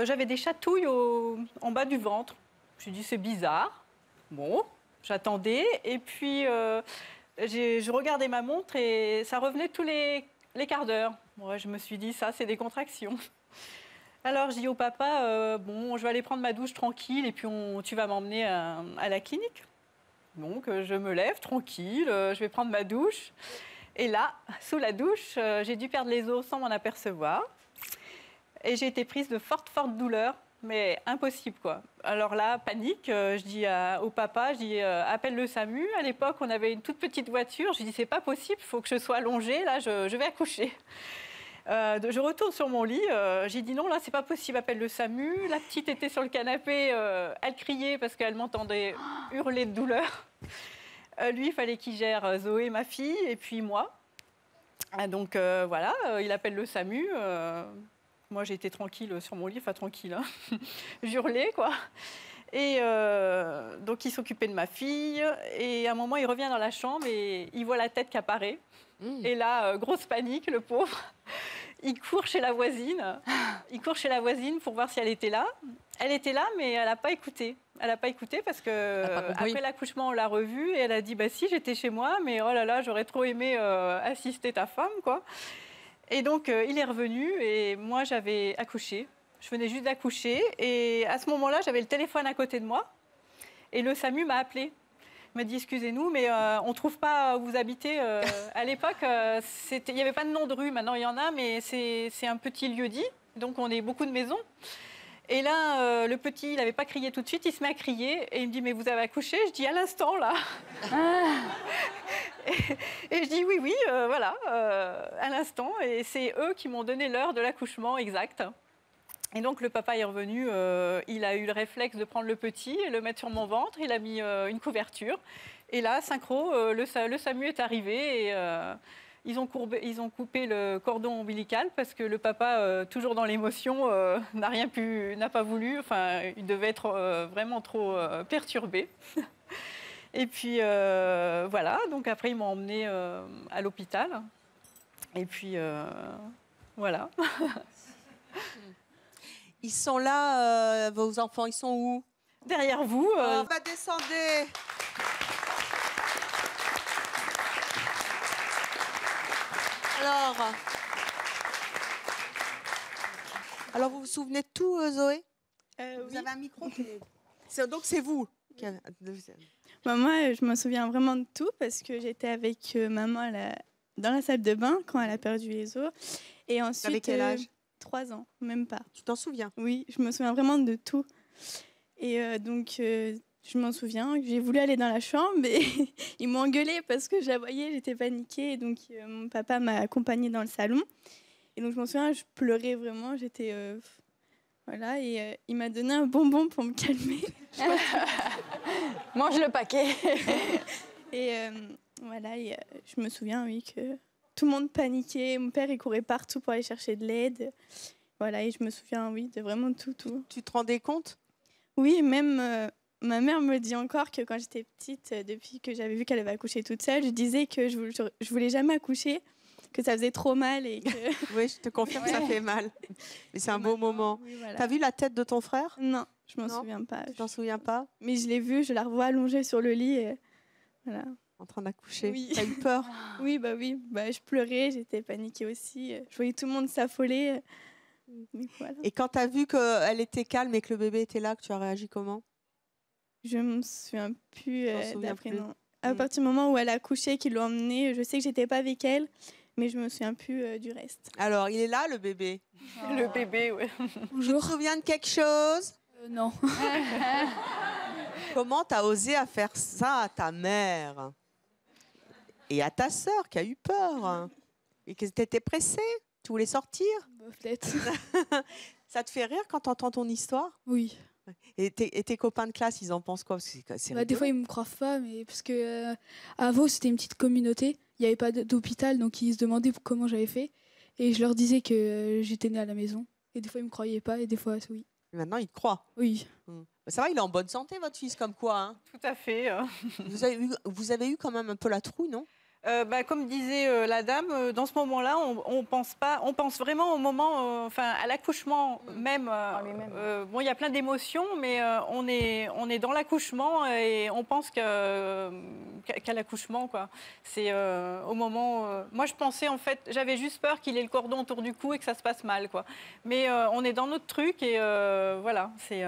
j'avais des chatouilles en bas du ventre. Je me suis dit, c'est bizarre. Bon, j'attendais. Et puis, je regardais ma montre et ça revenait tous les quarts d'heure. Ouais, je me suis dit, ça, c'est des contractions. Alors, je dis au papa, bon, je vais aller prendre ma douche tranquille et puis tu vas m'emmener à la clinique. Donc, je me lève tranquille, je vais prendre ma douche. Et là, sous la douche, j'ai dû perdre les os sans m'en apercevoir. Et j'ai été prise de fortes douleurs, mais impossible, quoi. Alors là, panique, je dis au papa, je dis appelle le SAMU. À l'époque, on avait une toute petite voiture. Je dis c'est pas possible, il faut que je sois allongée, là, je vais accoucher. Je retourne sur mon lit, j'ai dit non, là, c'est pas possible, appelle le SAMU. La petite était sur le canapé, elle criait parce qu'elle m'entendait hurler de douleur. Lui, il fallait qu'il gère Zoé, ma fille, et puis moi. Donc voilà, il appelle le SAMU. Moi, j'étais tranquille sur mon lit, enfin tranquille, hein. J'hurlais, quoi. Et donc, il s'occupait de ma fille. Et à un moment, il revient dans la chambre et il voit la tête qui apparaît. Et là, grosse panique, le pauvre. Il court chez la voisine. Il court chez la voisine pour voir si elle était là. Elle était là, mais elle n'a pas écouté. Elle n'a pas écouté parce que après l'accouchement, on l'a revue et elle a dit bah si, j'étais chez moi, mais oh là là, j'aurais trop aimé assister ta femme, quoi. Et donc, il est revenu et moi, j'avais accouché. Je venais juste d'accoucher et à ce moment-là, j'avais le téléphone à côté de moi et le SAMU m'a appelé. Il m'a dit, excusez-nous, mais on ne trouve pas où vous habitez. À l'époque, il n'y avait pas de nom de rue, maintenant il y en a, mais c'est un petit lieu-dit, donc on est beaucoup de maisons. Et là, le petit, il n'avait pas crié tout de suite, il se met à crier et il me dit, mais vous avez accouché? Je dis, à l'instant, là. Et je dis, oui, voilà, à l'instant. Et c'est eux qui m'ont donné l'heure de l'accouchement exact. Et donc, le papa est revenu, il a eu le réflexe de prendre le petit et le mettre sur mon ventre. Il a mis une couverture. Et là, synchro, le SAMU est arrivé et ils ont coupé le cordon ombilical parce que le papa, toujours dans l'émotion, n'a pas voulu. Enfin, il devait être vraiment trop perturbé. Et puis, voilà. Donc, après, ils m'ont emmenée à l'hôpital. Et puis, voilà. Ils sont là, vos enfants, ils sont où? Derrière vous. Bah, descendez. Alors, vous vous souvenez de tout, Zoé? Vous avez un micro? Donc, c'est vous. Moi, je me souviens vraiment de tout parce que j'étais avec maman dans la salle de bain quand elle a perdu les os. Et ensuite, avec quel âge? 3 ans, même pas. Tu t'en souviens? Oui, je me souviens vraiment de tout. Et donc, je m'en souviens, j'ai voulu aller dans la chambre et ils m'ont engueulée parce que je la voyais, j'étais paniquée. Et donc, mon papa m'a accompagnée dans le salon. Et donc, je m'en souviens, je pleurais vraiment, j'étais... voilà, et il m'a donné un bonbon pour me calmer. Mange le paquet. Et voilà, je me souviens, oui, que tout le monde paniquait. Mon père, il courait partout pour aller chercher de l'aide. Voilà, et je me souviens, oui, de vraiment tout. Tu te rendais compte? Oui, même ma mère me dit encore que quand j'étais petite, depuis que j'avais vu qu'elle avait accouché toute seule, je disais que je voulais jamais accoucher, que ça faisait trop mal. Et que... Oui, je te confirme que ça fait mal. Mais c'est un beau moment. Oui, voilà. T'as vu la tête de ton frère? Non, je m'en souviens pas. Tu t'en souviens pas? Mais je l'ai vue, je la revois allongée sur le lit. Et... Voilà. En train d'accoucher. Oui. T'as eu peur? Oui, je pleurais, j'étais paniquée aussi. Je voyais tout le monde s'affoler. Voilà. Et quand t'as vu qu'elle était calme et que le bébé était là, que tu as réagi comment? Je me souviens plus d'après, plus. non. À partir du moment où elle a accouché, qu'ils l'ont emmenée, je sais que j'étais pas avec elle, mais je me souviens plus du reste. Alors, il est là, le bébé? Le bébé, oui. Bonjour. Tu te souviens de quelque chose? Non. Comment t'as osé à faire ça à ta mère? Et à ta sœur qui a eu peur? Et que t'étais pressée? Tu voulais sortir? Peut-être. Ça te fait rire quand t'entends ton histoire? Oui. Et tes copains de classe, ils en pensent quoi? Parce que c'est Des fois, ils me croient pas, mais parce que à Vaud, c'était une petite communauté. Il n'y avait pas d'hôpital, donc ils se demandaient comment j'avais fait. Et je leur disais que j'étais née à la maison. Et des fois, ils me croyaient pas, et des fois, oui. Et maintenant, ils te croient? Oui. Ça va, il est en bonne santé, votre fils, comme quoi, hein? Tout à fait. Vous avez eu quand même un peu la trouille, non? Comme disait la dame, dans ce moment-là, on pense pas, on pense vraiment au moment, à l'accouchement même. Bon, il y a plein d'émotions, mais on est dans l'accouchement et on pense qu'à l'accouchement, quoi. C'est au moment. Moi, je pensais en fait, j'avais juste peur qu'il ait le cordon autour du cou et que ça se passe mal, quoi. Mais on est dans notre truc et voilà, c'est.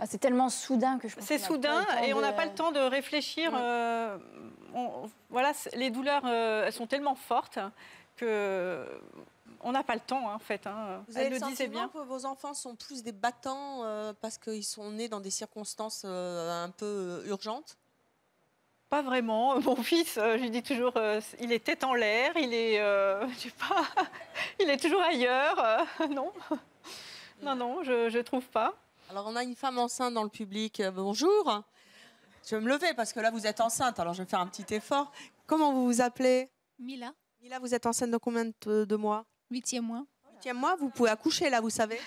C'est tellement soudain que je pense. C'est soudain et on n'a pas le temps de réfléchir. Voilà, les douleurs, elles sont tellement fortes que on n'a pas le temps, en fait. Vous avez le sentiment que vos enfants sont plus des battants parce qu'ils sont nés dans des circonstances un peu urgentes? Pas vraiment. Mon fils, je lui dis toujours, il est tête en l'air, il est, je sais pas, il est toujours ailleurs. Non, non, je trouve pas. Alors, on a une femme enceinte dans le public. Bonjour. Je vais me lever parce que là, vous êtes enceinte. Alors, je vais faire un petit effort. Comment vous vous appelez? Mila. Mila, vous êtes enceinte de combien de mois? 8e mois. 8e mois, vous pouvez accoucher là, vous savez?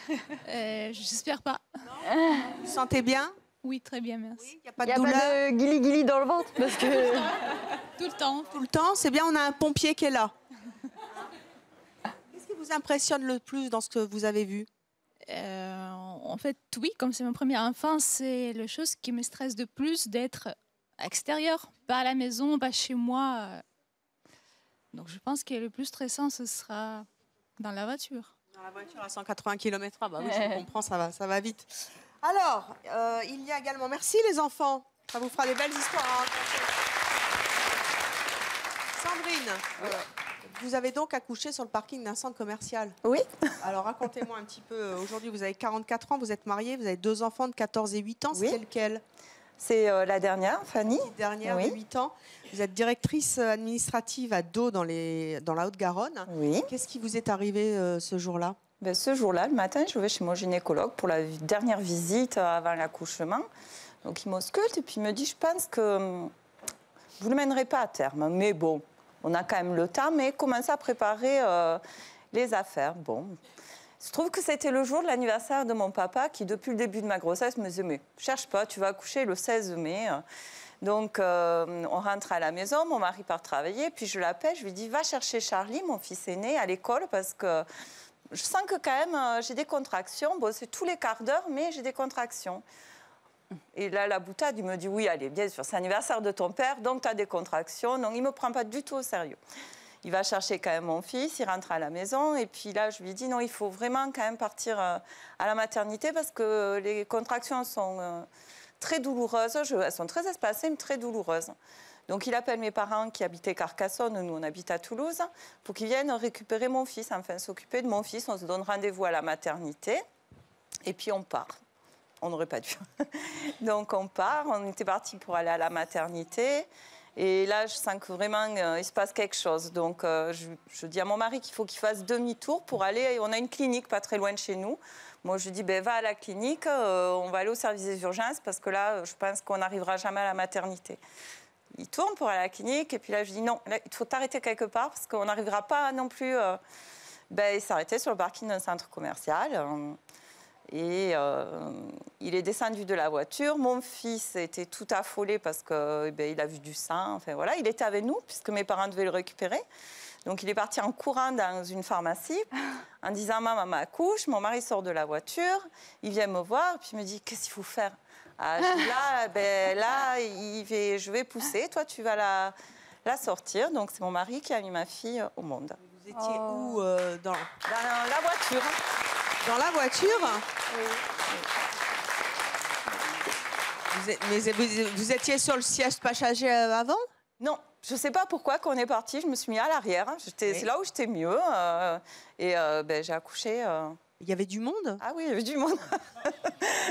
J'espère pas. Vous sentez bien? Oui, très bien, merci. Il n'y a pas de douleur? Pas de guili-guili dans le ventre parce que... Tout le temps. Tout le temps? C'est bien, on a un pompier qui est là. Qu'est-ce qui vous impressionne le plus dans ce que vous avez vu? En fait, oui, comme c'est ma première enfance, c'est la chose qui me stresse de plus d'être à l'extérieur, pas à la maison, pas chez moi. Donc je pense que le plus stressant, ce sera dans la voiture. Dans la voiture à 180 km/h, bah oui, je comprends, ça va vite. Alors, il y a également... Merci les enfants, ça vous fera des belles histoires à raconter. Sandrine, vous avez donc accouché sur le parking d'un centre commercial? Oui. Alors racontez-moi un petit peu, aujourd'hui vous avez 44 ans, vous êtes mariée, vous avez 2 enfants de 14 et 8 ans, Oui. c'est lequel? C'est la dernière, Fanny. La dernière Oui. de 8 ans. Vous êtes directrice administrative à Dau dans la Haute-Garonne. Oui. Qu'est-ce qui vous est arrivé ce jour-là? Ce jour-là, le matin, je vais chez mon gynécologue pour la dernière visite avant l'accouchement. Donc il m'ausculte et puis il me dit, je pense que vous ne le mènerez pas à terme. Mais bon, on a quand même le temps, mais commencez à préparer les affaires. Bon, il se trouve que c'était le jour de l'anniversaire de mon papa qui, depuis le début de ma grossesse, me disait, mais cherche pas, tu vas accoucher le 16 mai. Donc, on rentre à la maison, mon mari part travailler, puis je l'appelle, je lui dis, va chercher Charlie, mon fils aîné, à l'école, parce que je sens que quand même, j'ai des contractions. Bon, c'est tous les quarts d'heure, mais j'ai des contractions. Et là, la boutade, il me dit, oui, allez, bien sûr, c'est l'anniversaire de ton père, donc tu as des contractions. Donc, il ne me prend pas du tout au sérieux. Il va chercher quand même mon fils, il rentre à la maison. Et puis là, je lui dis, non, il faut vraiment quand même partir à la maternité parce que les contractions sont très douloureuses. Elles sont très espacées, mais très douloureuses. Donc, il appelle mes parents qui habitaient Carcassonne, nous, on habite à Toulouse, pour qu'ils viennent récupérer mon fils, enfin, s'occuper de mon fils. On se donne rendez-vous à la maternité et puis on part. On n'aurait pas dû. Donc, on part. On était partis pour aller à la maternité. Et là, je sens que vraiment, il se passe quelque chose. Donc, je dis à mon mari qu'il faut qu'il fasse demi-tour pour aller... On a une clinique pas très loin de chez nous. Moi, je lui dis, ben, va à la clinique, on va aller au service des urgences parce que là, je pense qu'on n'arrivera jamais à la maternité. Il tourne pour aller à la clinique et puis là, je dis, non, là, il faut t'arrêter quelque part parce qu'on n'arrivera pas non plus... il s'arrêtait sur le parking d'un centre commercial. Et il est descendu de la voiture. Mon fils était tout affolé parce qu'il a vu du sang. Enfin, voilà. Il était avec nous puisque mes parents devaient le récupérer. Donc il est parti en courant dans une pharmacie en disant « Maman accouche ». Mon mari sort de la voiture. Il vient me voir puis il me dit « Qu'est-ce qu'il faut faire ?» Je dis, là, je vais pousser. Toi, tu vas la sortir. Donc c'est mon mari qui a mis ma fille au monde. Vous étiez où dans la voiture. Dans la voiture? Oui. Vous étiez sur le siège passager avant? Non, je ne sais pas pourquoi quand on est parti, je me suis mis à l'arrière. C'est là où j'étais mieux. J'ai accouché. Il y avait du monde? Ah oui, il y avait du monde.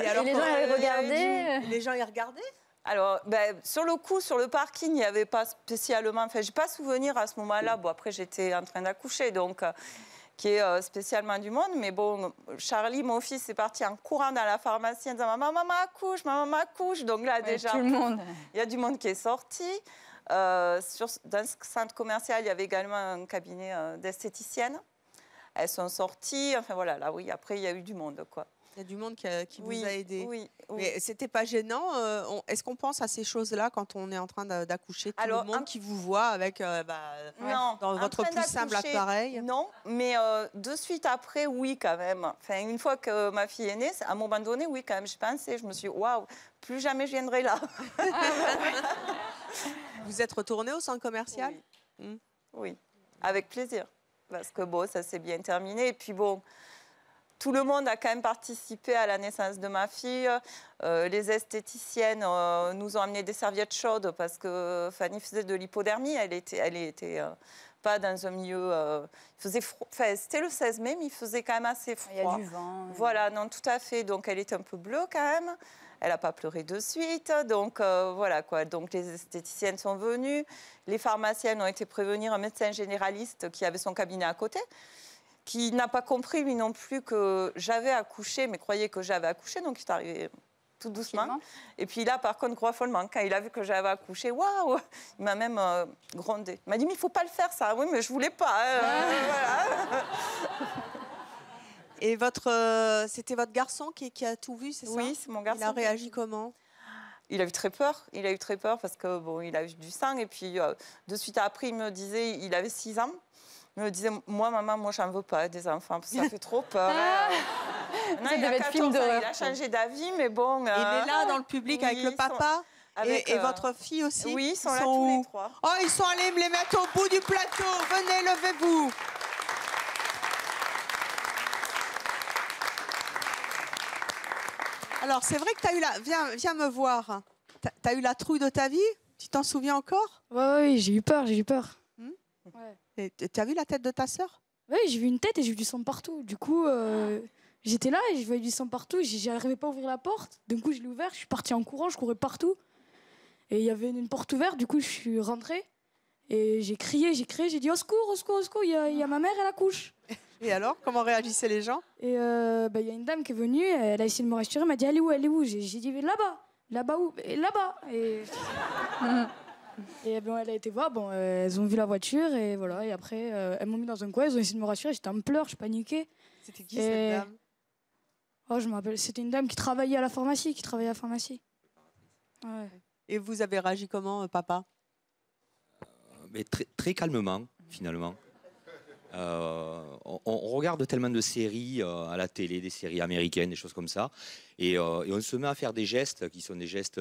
Et alors, les gens y regardaient? Les gens y regardaient? Alors, sur le coup, sur le parking, il n'y avait pas spécialement... Enfin, je n'ai pas souvenir à ce moment-là. Bon, après, j'étais en train d'accoucher, donc... qui est spécialement du monde. Mais bon, Charlie, mon fils, est parti en courant dans la pharmacie en disant « Maman accouche, maman accouche ». Donc là, déjà, tout le monde. Il y a du monde qui est sorti. Dans ce centre commercial, il y avait également un cabinet d'esthéticiennes. Elles sont sorties. Enfin, voilà, là, oui, après, il y a eu du monde, quoi. Il y a du monde qui vous a aidé. Oui. Mais c'était pas gênant. Est-ce qu'on pense à ces choses-là quand on est en train d'accoucher? Tout le monde qui vous voit avec non, dans votre plus simple appareil? Non, mais de suite après, oui, quand même. Enfin, une fois que ma fille est née, à un moment donné, oui, quand même, je pensais, je me suis dit, waouh, plus jamais je viendrai là. Vous êtes retournée au centre commercial? Oui. Oui, avec plaisir. Parce que bon, ça s'est bien terminé. Et puis bon... Tout le monde a quand même participé à la naissance de ma fille. Les esthéticiennes nous ont amené des serviettes chaudes parce que Fanny faisait de l'hypodermie. Elle était pas dans un milieu... il faisait froid. Enfin, c'était le 16 mai, mais il faisait quand même assez froid. Il y a du vent. Voilà, non, tout à fait. Donc, elle était un peu bleue quand même. Elle n'a pas pleuré de suite. Donc, voilà, quoi. Donc, les esthéticiennes sont venues. Les pharmaciennes ont été prévenir un médecin généraliste qui avait son cabinet à côté, qui n'a pas compris, lui non plus, que j'avais accouché, mais croyait que j'avais accouché, donc il est arrivé tout doucement. Et puis là, par contre, gros affolement, quand il a vu que j'avais accouché, waouh, il m'a même grondé. Il m'a dit, mais il ne faut pas le faire, ça. Oui, mais je ne voulais pas. Voilà. Et c'était votre garçon qui a tout vu, c'est ça? Oui, c'est mon garçon. Il a réagi comment? Il a eu très peur. Il a eu très peur parce que bon, il a eu du sang. Et puis, de suite après, il me disait, il avait 6 ans. Il me disait, moi, maman, moi, j'en veux pas des enfants, parce que ça fait trop peur. Non, il a 14 ans, il a changé d'avis, mais bon... Il est là, dans le public, avec le papa et votre fille aussi? Oui, ils sont là tous les trois. Oh, ils sont allés me les mettre au bout du plateau. Venez, levez-vous. Alors, c'est vrai que tu as eu la... Viens me voir. Tu as eu la trouille de ta vie? Tu t'en souviens encore? Oui, j'ai eu peur, Ouais. Et tu as vu la tête de ta sœur? Oui, j'ai vu une tête et j'ai vu du sang partout. Du coup, j'étais là et je voyais du sang partout. J'arrivais pas à ouvrir la porte. D'un coup, je l'ai ouvert, je suis partie en courant, je courais partout. Et il y avait une porte ouverte, du coup, je suis rentrée. Et j'ai crié, j'ai dit au secours, au secours, au secours, il y a ma mère, elle accouche. Et alors, comment réagissaient les gens? Et il y a une dame qui est venue, elle a essayé de me rassurer, elle m'a dit, elle est où, elle est où? J'ai dit, là-bas. Là-bas où? Et là-bas. Et bon, elle a été voir, bon, elles ont vu la voiture et voilà. Et après, elles m'ont mis dans un coin, elles ont essayé de me rassurer. J'étais en pleurs, je paniquais. C'était qui cette dame? Oh, je me rappelle, c'était une dame qui travaillait à la pharmacie. Ouais. Et vous avez réagi comment, papa? Mais très calmement, finalement. On regarde tellement de séries à la télé, des séries américaines, des choses comme ça, et on se met à faire des gestes qui sont des gestes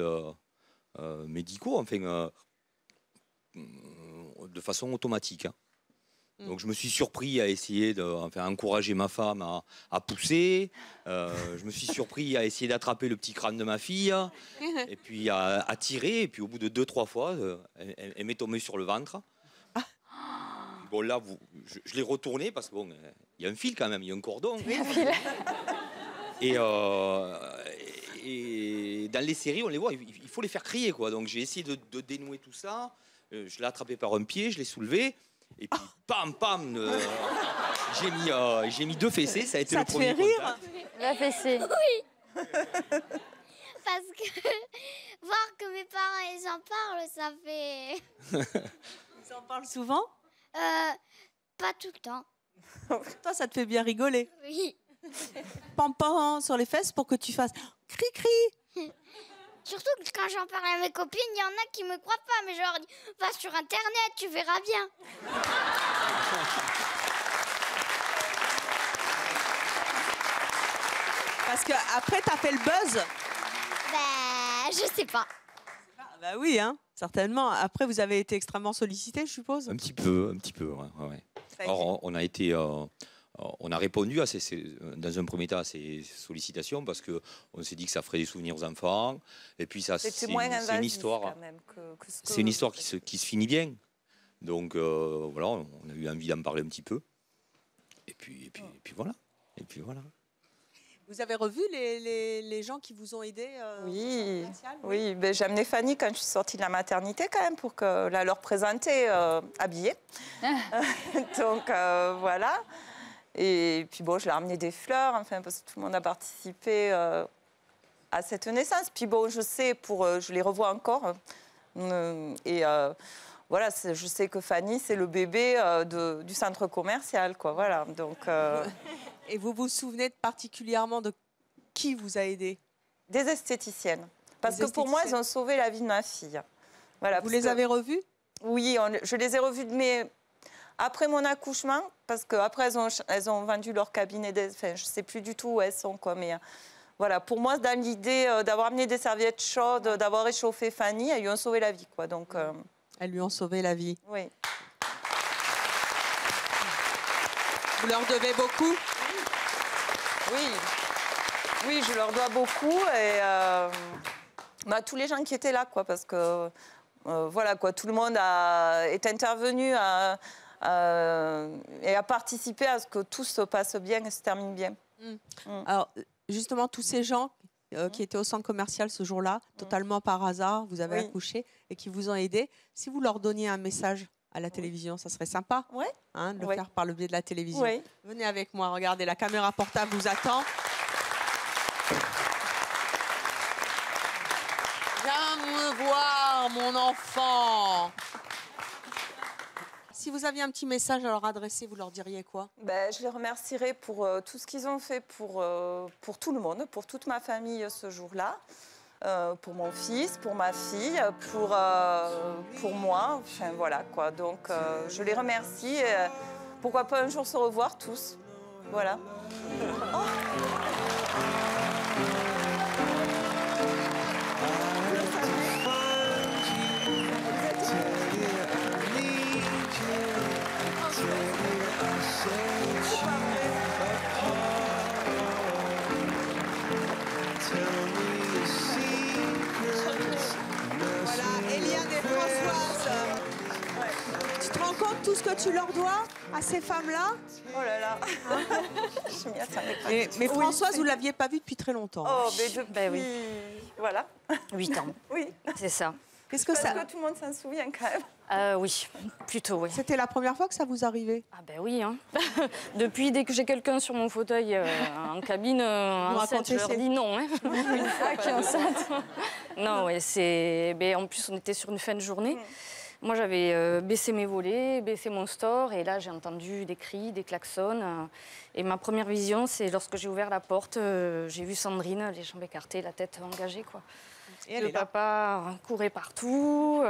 médicaux, enfin, de façon automatique. Hein. Donc je me suis surpris à essayer encourager ma femme à pousser. Je me suis surpris à essayer d'attraper le petit crâne de ma fille, et puis à tirer. Et puis au bout de 2-3 fois, elle m'est tombée sur le ventre. Bon là, je l'ai retourné parce que bon, il y a un fil quand même, il y a un cordon. Et dans les séries, on les voit, il faut les faire crier, quoi. Donc j'ai essayé de dénouer tout ça. Je l'ai attrapé par un pied, je l'ai soulevé. Et puis, pam, pam, j'ai mis 2 fessées, ça a été le premier contact. La fessée. Oui. Parce que voir que mes parents, ils en parlent, ça fait... Ils en parlent souvent? Pas tout le temps. Toi, ça te fait bien rigoler. Oui. Pam, pam sur les fesses pour que tu fasses cri-cri. Surtout que quand j'en parle à mes copines, il y en a qui me croient pas, mais je leur dis, va sur Internet, tu verras bien. Parce qu'après, t'as fait le buzz. Je sais pas. Bah oui, hein, certainement. Après, vous avez été extrêmement sollicité, je suppose. Un petit peu, ouais. Alors, on a été... on a répondu dans un premier temps à ces sollicitations parce qu'on s'est dit que ça ferait des souvenirs aux enfants. Et puis, c'est une histoire, c'est une histoire qui se finit bien. Donc, voilà, on a eu envie d'en parler un petit peu. Et puis voilà. Vous avez revu les gens qui vous ont aidé Oui, ben, j'ai amené Fanny quand je suis sortie de la maternité quand même pour la leur présenter habillée. Donc, voilà. Et puis bon, je leur ai ramené des fleurs, enfin, parce que tout le monde a participé à cette naissance. Puis bon, je sais, je les revois encore. Voilà, je sais que Fanny, c'est le bébé du centre commercial, quoi. Voilà, donc... Et vous vous souvenez particulièrement de qui vous a aidé? Des esthéticiennes. Parce que pour moi, elles ont sauvé la vie de ma fille. Voilà, vous les avez revues? Oui, je les ai revues, mais après mon accouchement, parce qu'après, elles ont vendu leur cabinet, enfin, je ne sais plus du tout où elles sont, quoi, mais voilà, pour moi, dans l'idée d'avoir amené des serviettes chaudes, d'avoir réchauffé Fanny, elles lui ont sauvé la vie, quoi, donc... Elles lui ont sauvé la vie. Oui. Vous leur devez beaucoup? Oui, je leur dois beaucoup et tous les gens qui étaient là, quoi, parce que voilà, quoi, tout le monde est intervenu et a participé à ce que tout se passe bien et se termine bien. Alors, justement, tous ces gens qui étaient au centre commercial ce jour-là, totalement par hasard, vous avez accouché et qui vous ont aidé, si vous leur donniez un message à la télévision, ça serait sympa de le faire par le biais de la télévision. Venez avec moi, regardez, la caméra portable vous attend. Viens me voir, mon enfant. Si vous aviez un petit message à leur adresser, vous leur diriez quoi? Je les remercierais pour tout ce qu'ils ont fait pour tout le monde, pour toute ma famille ce jour-là. Pour mon fils, pour ma fille, pour moi, enfin voilà quoi. Donc je les remercie. Et, pourquoi pas un jour se revoir tous. Voilà. Tout ce que tu leur dois à ces femmes-là? Oh là là. Mais Françoise, vous ne l'aviez pas vue depuis très longtemps. Oh, mais depuis... oui. Voilà. 8 ans. Oui. C'est ça. Qu'est-ce que ça... tout le monde s'en souvient quand même. Oui, plutôt, oui. C'était la première fois que ça vous arrivait? Ah ben oui, hein. Depuis, dès que j'ai quelqu'un sur mon fauteuil en cabine enceinte, je leur dis non. Hein. Une fois qui est enceinte. Non, ouais, c'est... Mais en plus, on était sur une fin de journée. Moi, j'avais baissé mes volets, baissé mon store, et là, j'ai entendu des cris, des klaxons. Et ma première vision, c'est lorsque j'ai ouvert la porte, j'ai vu Sandrine, les jambes écartées, la tête engagée, quoi. Et le papa courait partout.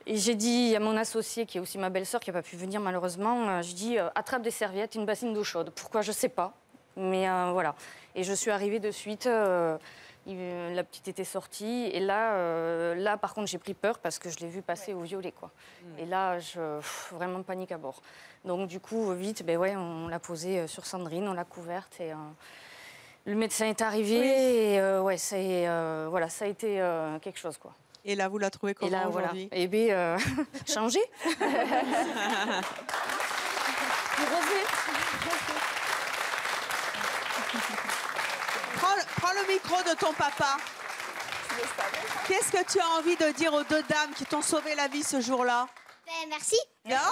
Et j'ai dit à mon associé, qui est aussi ma belle-sœur, qui n'a pas pu venir malheureusement, je dis attrape des serviettes, une bassine d'eau chaude. Pourquoi, je ne sais pas. Mais voilà. Et je suis arrivée de suite, la petite était sortie. Et là par contre, j'ai pris peur parce que je l'ai vue passer au violet, quoi. Et là, vraiment panique à bord. Donc du coup, vite, on l'a posée sur Sandrine, on l'a couverte. Et le médecin est arrivé. Et ça a été quelque chose, quoi. Et là, vous la trouvez comment aujourd'hui? Eh bien, changé. Prends le micro de ton papa. Qu'est-ce que tu as envie de dire aux deux dames qui t'ont sauvé la vie ce jour-là? Merci. Merci.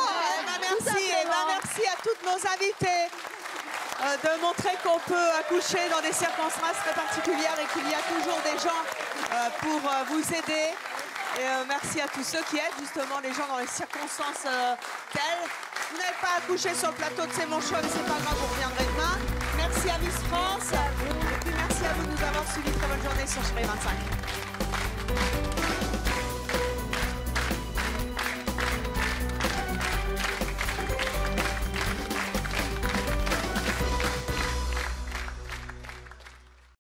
Merci à toutes nos invités de montrer qu'on peut accoucher dans des circonstances très particulières et qu'il y a toujours des gens pour vous aider. Et merci à tous ceux qui aident justement les gens dans les circonstances telles. Vous n'avez pas accouché sur le plateau de C'est mon choix, mais c'est pas grave, vous reviendrez demain. Merci à Miss France. Et puis merci à vous de nous avoir suivis. Très bonne journée sur Chérie 25.